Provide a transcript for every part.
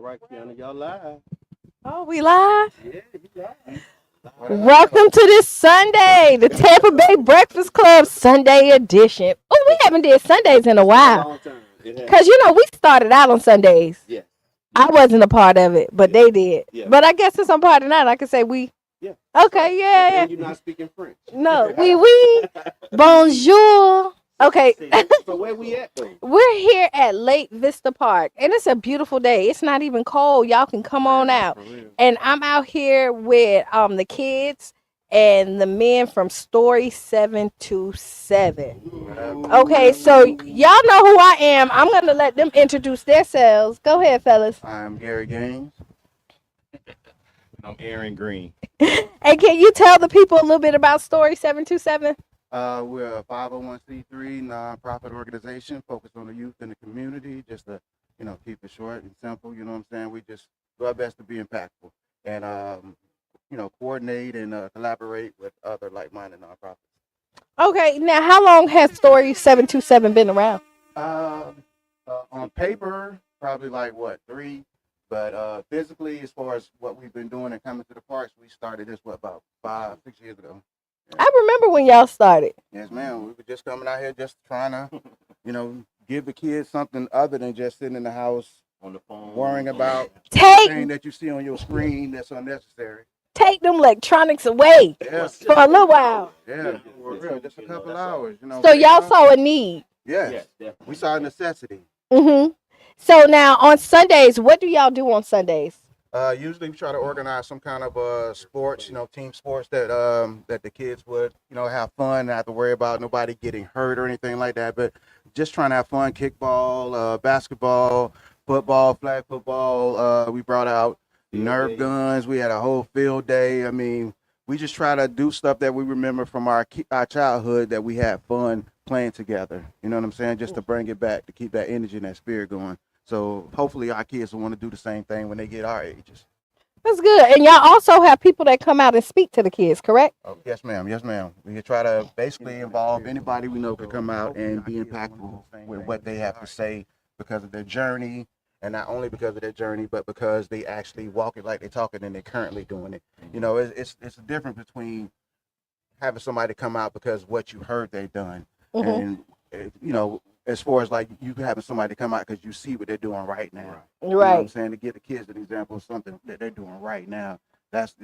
right, Kiana, y'all live. Oh, we live? Yeah, you live. Welcome to this Sunday, the Tampa Bay Breakfast Club Sunday edition. Oh, we haven't did Sundays in a It's been a while. long time. It has. Because, we started out on Sundays. Yeah. I wasn't a part of it, but Yeah. they did. Yeah. But I guess since I'm part of that, I can say we. Yeah. Okay, yeah. And you're not speaking French. No, we. Bonjour. Okay. So where we at though? We're here at Lake Vista Park, and it's a beautiful day. It's not even cold. Y'all can come on out. For real. And I'm out here with the kids and the men from S.T.O.R.Y 727. Okay, so y'all know who I am. I'm gonna let them introduce themselves. Go ahead, fellas. I'm Gary Gaines. I'm Aaron Green. And can you tell the people a little bit about S.T.O.R.Y 727? We're a 501c3 nonprofit organization focused on the youth and the community. Just to, keep it short and simple. You know what I'm saying? We just do our best to be impactful and, coordinate and collaborate with other like-minded nonprofits. Okay, now how long has S.T.O.R.Y 727 been around? On paper, probably like 3, but physically, as far as what we've been doing and coming to the parks, we started this about 5-6 years ago. I remember when y'all started. Yes, ma'am. We were just coming out here just trying to, give the kids something other than just sitting in the house On the phone. worrying about Take thing that you see on your screen that's unnecessary. take them electronics away Yes. for a little while. Yeah, for real. Just a couple hours, So y'all saw a need. Yes. Yes, definitely. We saw a necessity. So now on Sundays, what do y'all do on Sundays? Usually we try to organize some kind of sports, team sports that that the kids would, have fun, not have to worry about nobody getting hurt or anything like that. But just trying to have fun, kickball, basketball, football, flag football. We brought out Nerf guns. We had a whole field day. I mean, we just try to do stuff that we remember from our childhood that we had fun playing together. You know what I'm saying? Just to bring it back, to keep that energy and that spirit going. So hopefully our kids will want to do the same thing when they get our ages. That's good. And y'all also have people that come out and speak to the kids, correct? Oh, yes, ma'am. Yes, ma'am. We try to basically involve anybody we know can come out and be impactful with what they have to say because of their journey. And not only because of their journey, but because they actually walk it like they're talking and they're currently doing it. It's a difference between having somebody come out because what you heard they've done. And, as far as like you having somebody come out because you see what they're doing right now. You know what I'm saying? To give the kids an example of something that they're doing right now. That's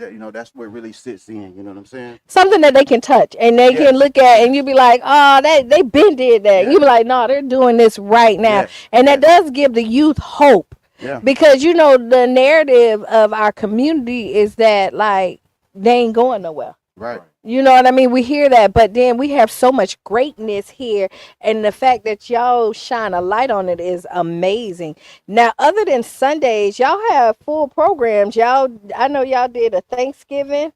where it really sits in. You know what I'm saying? Something that they can touch and they can look at and you be like, oh, they been did that. Yeah. You be like, no, they're doing this right now. Yes. And that does give the youth hope. Yeah. Because, the narrative of our community is that, like, they ain't going nowhere. Right. You know what I mean? We hear that, but then we have so much greatness here, and the fact that y'all shine a light on it is amazing. Now, other than Sundays, y'all have full programs. I know y'all did a Thanksgiving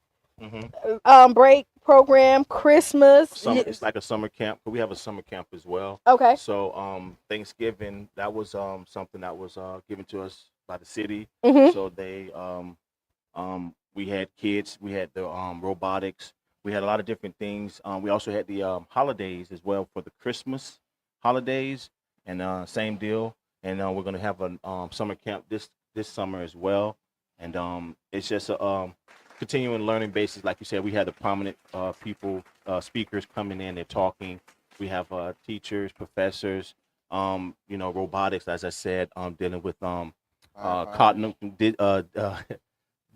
break program, Christmas. It's like a summer camp. We have a summer camp as well. Okay. So Thanksgiving, that was something that was given to us by the city. So they we had kids, we had the robotics, we had a lot of different things. We also had the holidays as well for the Christmas holidays, and same deal. And we're gonna have a summer camp this summer as well. And it's just a continuing learning basis. Like you said, we had the prominent people, speakers coming in, they're talking. We have teachers, professors, robotics, as I said, dealing with cotton,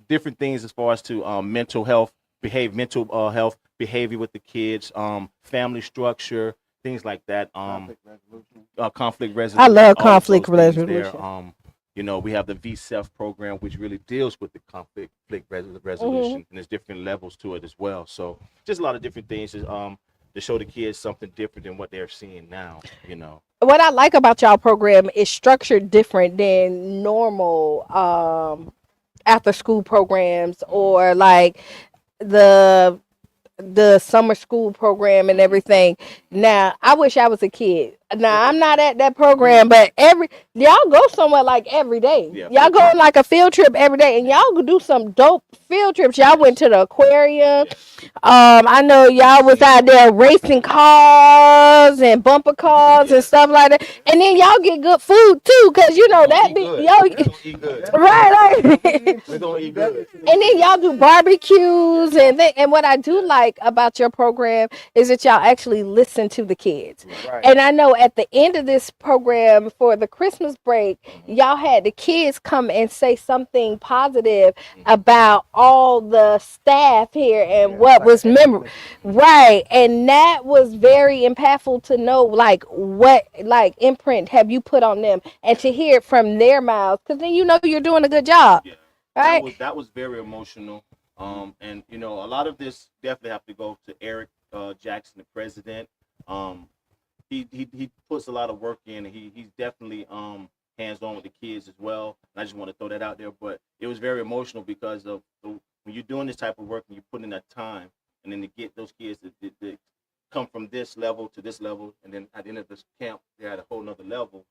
different things as far as to mental health, health, behavior with the kids, family structure, things like that. Conflict resolution. I love all of conflict those things resolution. there. We have the Vista program, which really deals with the conflict resolution, and there's different levels to it as well. So just a lot of different things to show the kids something different than what they're seeing now. What I like about y'all program is structured different than normal after school programs or like the summer school program and everything. Now, I wish I was a kid Nah, I'm not at that program, but y'all go somewhere like every day. Yeah, Y'all go on like a field trip every day, and y'all go do some dope field trips. Y'all went to the aquarium. Yes. I know y'all was out there racing cars and bumper cars and Yes. stuff like that. And then y'all get good food too, cause you We're know gonna that eat be good. yo We're gonna eat good. right, right. We're gonna eat good. And then y'all do barbecues and what I do like about your program is that y'all actually listen to the kids. Right. And I know at the end of this program for the Christmas break, y'all had the kids come and say something positive about all the staff here and Yeah, what like was an memorable. explanation. Right. And that was very impactful to know like what like imprint have you put on them and to hear it from their mouths because then you know you're doing a good job. Yeah. Right? That was very emotional. And you know, a lot of this definitely have to go to Eric Jackson, the president. Um, he puts a lot of work in. And he's definitely hands on with the kids as well. And I just want to throw that out there. But it was very emotional because of when you're doing this type of work and you put in that time, and then to get those kids to come from this level to this level, and then at the end of this camp, they're at a whole nother level,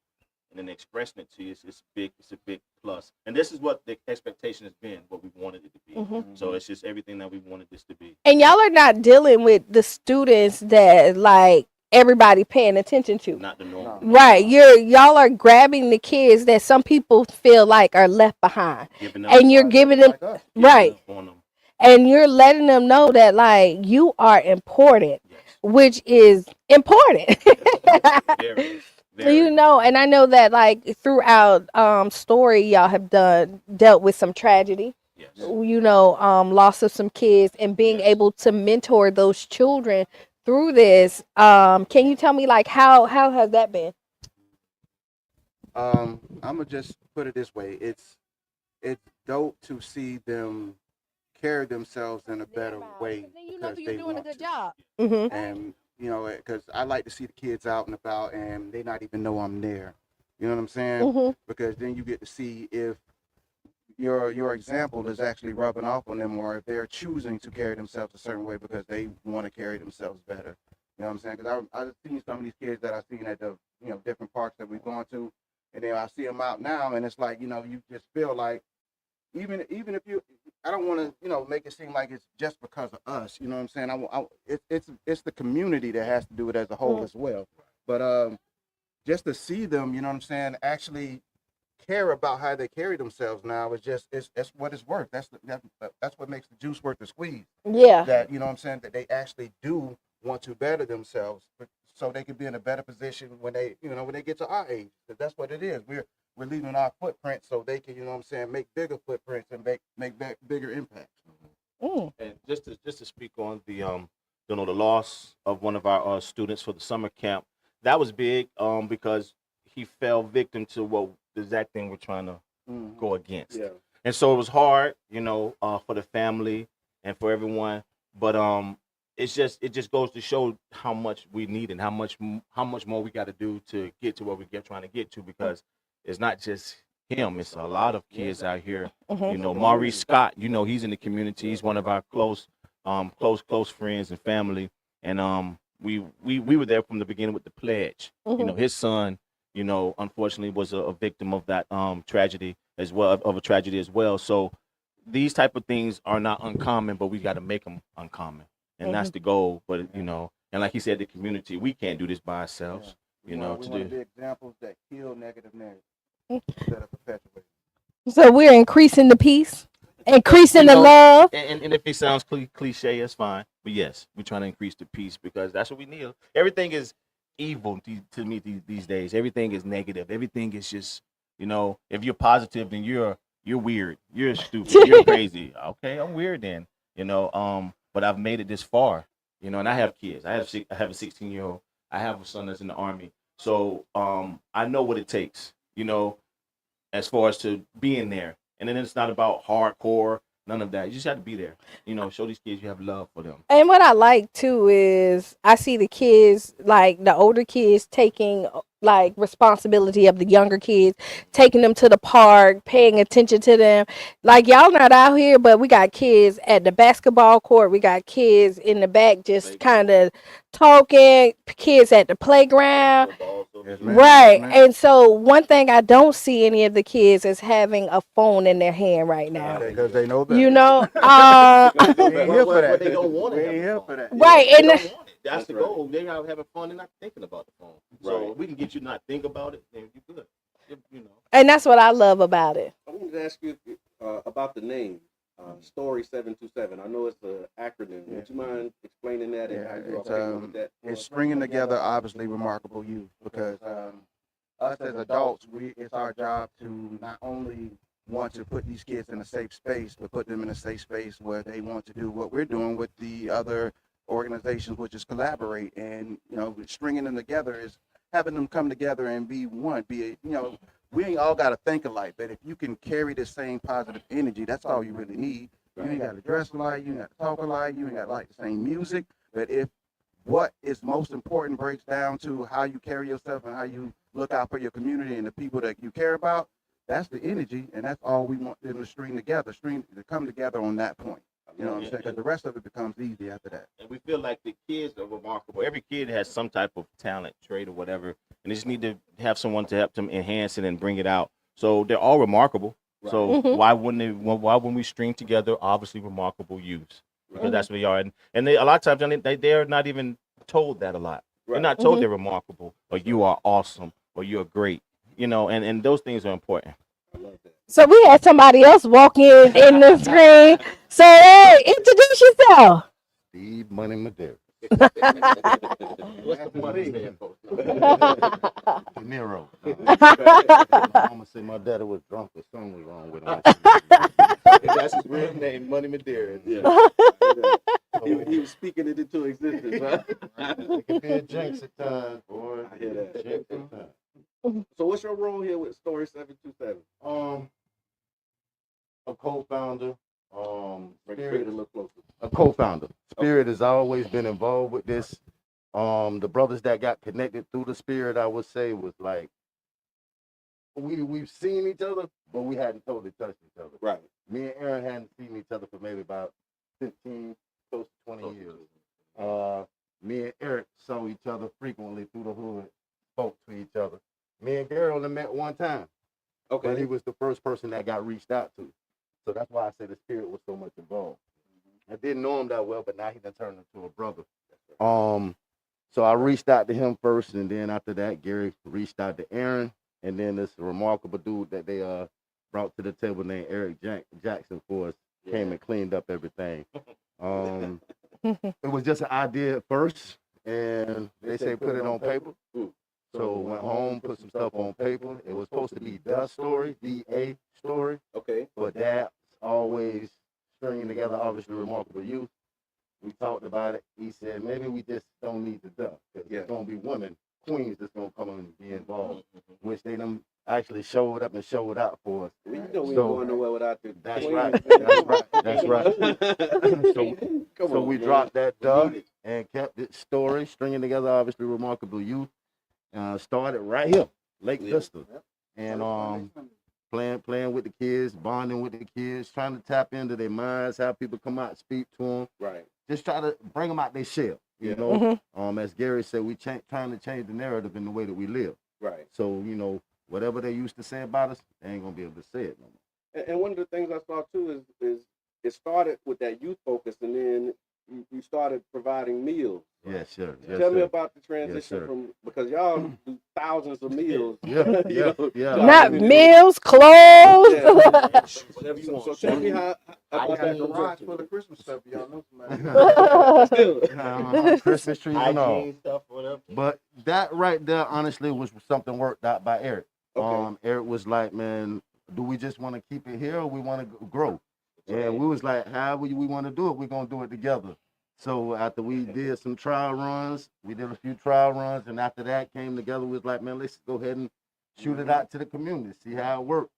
and then expressing it to you, it's big. It's a big plus. And this is what the expectation has been, what we wanted it to be. So it's just everything that we wanted this to be. And y'all are not dealing with the students that like everybody paying attention to. Not the norm. No. Right. Y'all are grabbing the kids that some people feel like are left behind. Giving up, And you're giving them Like us. giving right. up on them. And you're letting them know that like you are important, Yes. which is important. Very, You very. know, and I know that like throughout story y'all have dealt with some tragedy, Yes. you know, loss of some kids and being Yes. able to mentor those children through this. Can you tell me like how has that been? I'm gonna just put it this way: it's dope to see them carry themselves in a better way Then you know because you're they doing a want good to. job. Mm-hmm. And you know, because I like to see the kids out and about, and they not even know I'm there. You know what I'm saying? Mm-hmm. Because then you get to see if your example is actually rubbing off on them, or if they're choosing to carry themselves a certain way because they want to carry themselves better. You know what I'm saying? Because I've seen some of these kids that I've seen at the different parks that we've gone to, and then I see them out now, and it's like you just feel like even if you, I don't want to make it seem like it's just because of us. You know what I'm saying? It's the community that has to do it as a whole as well. But just to see them, you know what I'm saying, actually care about how they carry themselves now is just it's what it's worth. That's what makes the juice worth the squeeze. Yeah. That you know what I'm saying, that they actually do want to better themselves, so they can be in a better position when they when they get to our age. 'Cause that's what it is. We're leaving our footprint so they can what I'm saying, make bigger footprints and make bigger impacts. Mm. And just to speak on the loss of one of our students for the summer camp, that was big because he fell victim to what the exact thing we're trying to go against. Yeah. And so it was hard, for the family and for everyone. But it just goes to show how much we need and how much more we got to do to get to where we're trying to get to, because it's not just him. It's a lot of kids out here. Maurice Scott, he's in the community. He's one of our close friends and family. And we were there from the beginning with the pledge. His son, unfortunately was a victim of that tragedy as well, of a tragedy as well. So these type of things are not uncommon, but we got to make them uncommon, and that's the goal. But and like he said, the community, we can't do this by ourselves. We want to be examples that kill negative narratives instead of perpetuate. So we're increasing the peace, increasing the love. And if it sounds cliche, it's fine. But yes, we're trying to increase the peace because that's what we need. Everything is evil to me these days. Everything is negative. Everything is just, if you're positive, then you're weird. You're stupid. You're crazy. Okay, I'm weird then. But I've made it this far. And I have kids. I have a 16-year-old. I have a son that's in the Army. So I know what it takes. As far as to being there. And then it's not about hardcore, none of that. You just have to be there. Show these kids you have love for them. And what I like too is I see the kids, like the older kids, taking like responsibility of the younger kids, taking them to the park, paying attention to them. Like y'all not out here, but we got kids at the basketball court. We got kids in the back just kind of talking. Kids at the playground. Yes, ma'am. Right. Yes, ma'am. And so one thing I don't see any of the kids is having a phone in their hand right now. Because they know better. You know, We ain't here for that. But they don't want We to ain't have here a for phone. that. right. They And don't want it. That's That's the right. goal. They are having fun and not thinking about the phone. So Right. if we can get you not think about it, then you're good. You know. and that's what I love about it. I wanted to ask you about the name, S.T.O.R.Y 727. I know it's an acronym. Yeah. Would you mind explaining that and Yeah, how you it's, came up with that? It's stringing together obviously remarkable youth because us as adults, it's our job to not only want to put these kids in a safe space, but put them in a safe space where they want to do what we're doing with the other organizations, which is collaborate. And stringing them together is having them come together and be one. We ain't all got to think alike, but if you can carry the same positive energy, that's all you really need. You ain't got to dress alike, you ain't got to talk alike, you ain't got to like the same music. But if what is most important breaks down to how you carry yourself and how you look out for your community and the people that you care about, that's the energy, and that's all we want them to string to come together on that point. You know what I'm saying? Because the rest of it becomes easy after that. And we feel like the kids are remarkable. Every kid has some type of talent, trait, or whatever, and they just need to have someone to help them enhance it and bring it out. So they're all remarkable. Right. So why wouldn't we string together obviously remarkable youths? Because that's what they are. And they, a lot of times they're not even told that a lot. They're Right. not told they're remarkable or you are awesome or you're great. And those things are important. I love that. So we had somebody else walk in the screen. So hey, introduce yourself. Steve Money Madeira. What's the money stand for? De Niro. My mama said my daddy was drunk or something was wrong with him. That's his real name, Money Madeira. Yeah. He was speaking it into existence, huh? It could be a jinx at times, boy. I hear that. Jinx at times. So what's your role here with S.T.O.R.Y 727? A co-founder. Bring Spirit, it a little closer. a co-founder. Spirit has always been involved with this. The brothers that got connected through the Spirit, I would say, was like we've seen each other, but we hadn't totally touched each other. Right. Me and Aaron hadn't seen each other for maybe about 15, close to 20 years. Me and Eric saw each other frequently through the hood, spoke to each other. Me and Gary only met one time, but he Okay. was the first person that got reached out to. So that's why I say the Spirit was so much involved. I didn't know him that well, but now he done turned into a brother. So I reached out to him first, and then after that, Gary reached out to Aaron, and then this remarkable dude that they brought to the table named Eric Jackson for us came and cleaned up everything. It was just an idea at first, and they say put it on paper. So went home, put some stuff on paper. It was supposed to be the story, D-A story, Okay. but that's always stringing together obviously remarkable youth. We talked about it. He said maybe we just don't need the duck because Yeah. it's gonna be women, queens that's gonna come and be involved, which they them actually showed up and showed out for us. Well, you know we ain't So- going nowhere without the That's queen. right. That's right. That's right. So, come So on, we man. dropped that We duck need it. and kept it story, stringing together obviously remarkable youth. Started right here, Lake Yeah. Vista, and playing with the kids, bonding with the kids, trying to tap into their minds, have people come out, speak to them, Right. just try to bring them out their shell. You Yeah. know, as Gary said, we trying to change the narrative in the way that we live. Right. So whatever they used to say about us, they ain't gonna be able to say it no more. And one of the things I saw too is it started with that youth focus, and then you started providing meals. Yes, sir. Yes, Tell me sir. about the transition sir. from, because y'all do thousands of meals. Yeah, You yeah, know, yeah. Not Yeah. meals, clothes. Yeah. Whatever you So want. tell me how I about got that a garage transition. full of Christmas stuff. Y'all know somebody. Still. Christmas trees and all. Hygiene stuff, whatever. But that right there, honestly, was something worked out by Eric. Okay. Eric was like, man, do we just want to keep it here or we want to grow? And we was like, however we want to do it, we're going to do it together. So after we did some trial runs, we did a few trial runs, and after that came together, we was like, man, let's go ahead and shoot it out to the community, see how it works,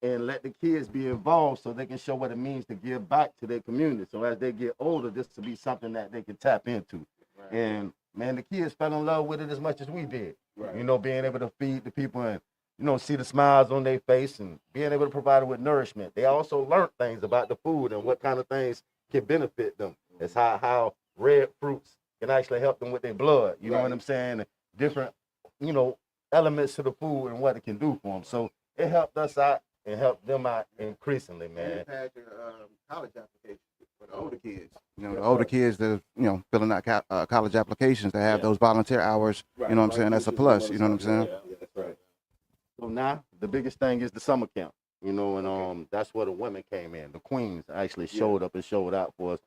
and let the kids be involved so they can show what it means to give back to their community. So as they get older, this will be something that they can tap into. And man, the kids fell in love with it as much as we did. Right. You know, being able to feed the people and, you know, see the smiles on their face and being able to provide them with nourishment. They also learn things about the food and what kind of things can benefit them. It's how red fruits can actually help them with their blood. You know what I'm saying? Different, you know, elements to the food and what it can do for them. So it helped us out and helped them out increasingly, man. And had your college application for the older kids. You know, the older kids that, you know, filling out college applications to have those volunteer hours. Right. You know what I'm saying? That's a plus. You know what I'm saying? Yeah, that's right. So now the biggest thing is the summer camp, you know, and that's where the women came in. The queens actually showed up and showed out for us,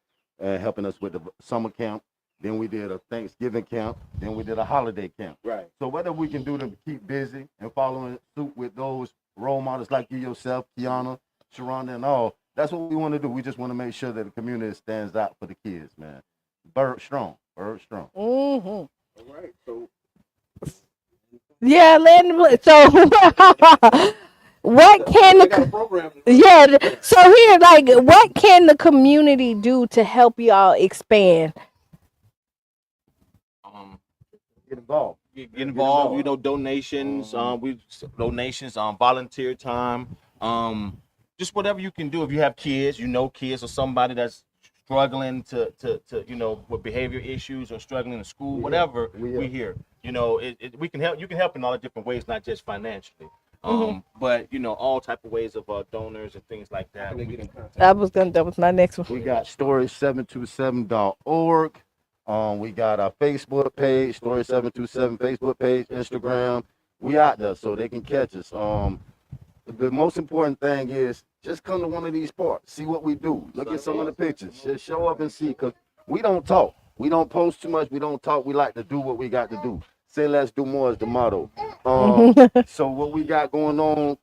helping us with the summer camp. Then we did a Thanksgiving camp. Then we did a holiday camp. Right. So whatever we can do to keep busy and following suit with those role models like you yourself, Kiana, Sharonda, and all, that's what we want to do. We just want to make sure that the community stands out for the kids, man. Bird strong. Mm-hmm. All right. So Yeah, so what can they got a program. so here, like, what can the community do to help y'all expand? Get involved. Get involved. You know, donations. Volunteer time. Just whatever you can do. If you have kids, you know, kids or somebody that's struggling to you know, with behavior issues or struggling in school, whatever, we here. You know, we can help. You can help in all the different ways, not just financially. But you know, all type of ways of donors and things like that. That was my next one. We got S.T.O.R.Y727.org. We got our Facebook page, S.T.O.R.Y727 Facebook page, Instagram. We out there so they can catch us. The most important thing is just come to one of these parks, see what we do. Look at some of the pictures. Just show up and see, because we don't talk. We don't post too much. We don't talk. We like to do what we got to do. Say less, do more is the motto. So what we got going on,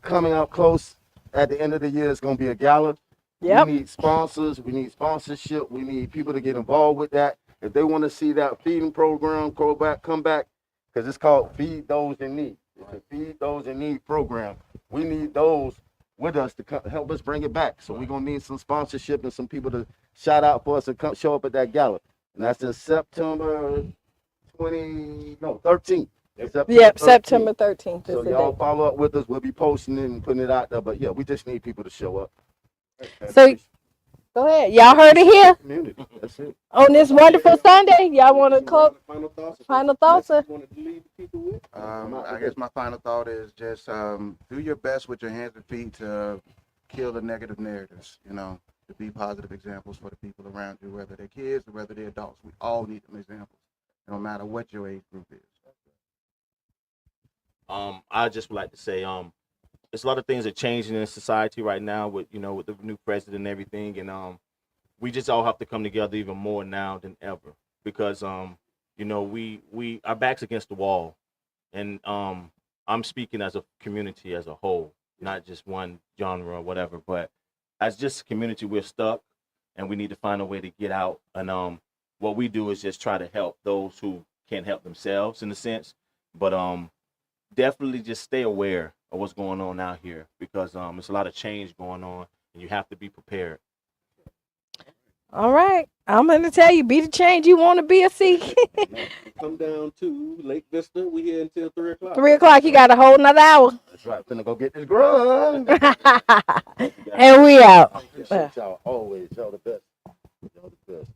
coming up close at the end of the year, is going to be a gala. Yep. We need sponsors. We need sponsorship. We need people to get involved with that. If they want to see that feeding program come back, because it's called Feed Those in Need. It's a Feed Those in Need program. We need those with us to help us bring it back. So we're going to need some sponsorship and some people to shout out for us and come show up at that gala. And that's in September 13th. September 13th. So y'all follow up with us. We'll be posting it and putting it out there. But yeah, we just need people to show up. So go ahead. Y'all heard it here Community. That's it. on this wonderful Sunday. Y'all want to close? Final thoughts. Sir? You want to leave the people with? I guess my final thought is just do your best with your hands and feet to kill the negative narratives, you know, to be positive examples for the people around you, whether they're kids or whether they're adults. We all need them examples, no matter what your age group is. I just would like to say, there's a lot of things that are changing in society right now with, you know, with the new president and everything, and we just all have to come together even more now than ever, because you know, we our backs against the wall, and I'm speaking as a community as a whole, not just one genre or whatever, but as just a community, we're stuck, and we need to find a way to get out. And what we do is just try to help those who can't help themselves, in a sense, but definitely just stay aware of what's going on out here, because there's a lot of change going on, and you have to be prepared. All right. I'm going to tell you, be the change you want to be, see. Come down to Lake Vista. We here until 3 o'clock. 3 o'clock, you got a whole nother hour. That's right. Finna go get this grub. And we out. Appreciate y'all always. Y'all the best. Y'all the best.